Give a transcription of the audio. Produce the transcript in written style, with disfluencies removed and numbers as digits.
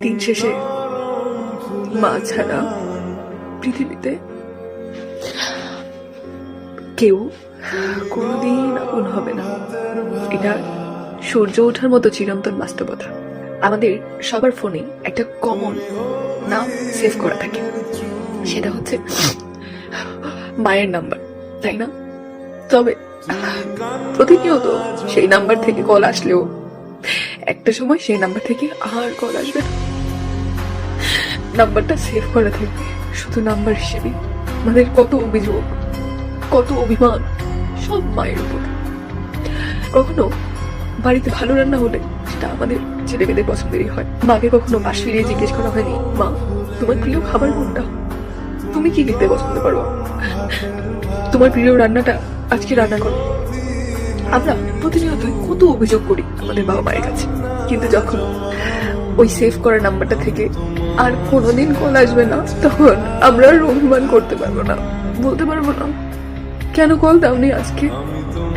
দিন শেষে মা ছাড়া পৃথিবীতে কেউ কোনোদিন আপন হবে না। এটা সূর্য ওঠার মতো চিরন্তন বাস্তবতা। আমাদের সবার ফোনে একটা কমন নাম সেভ করা থাকে, সেটা হচ্ছে মায়ের নাম্বার, তাই না? তবে প্রতিনিয়ত সেই নাম্বার থেকে কল আসলেও একটা সময় সেই নাম্বার থেকে আর কল আসবে না। নাম্বারটা সেভ করা থাকবে শুধু নাম্বার হিসেবে। আমাদের কত অভিযোগ, কত অভিমান সব মায়ের উপর। কখনো বাড়িতে ভালো রান্না হলে সেটা আমাদের ছেলে মেয়েদের পছন্দেরই হয়। মাকে কখনো পাশ ফিরিয়ে জিজ্ঞেস করা হয়নি, মা তোমার প্রিয় খাবার কোনটা, তুমি কি খেতে পছন্দ করো, তোমার প্রিয় রান্নাটা আজকে রান্না করো। আমরা প্রতিনিয়ত কত অভিযোগ করি আমাদের বাবা মায়ের কাছে, কিন্তু যখন ওই সেভ করা নাম্বারটা থেকে আর কোনোদিন কল আসবে না, তখন আমরা আর অভিমান করতে পারবো না, বলতে পারবো না কেন কল দাওনি আজকে।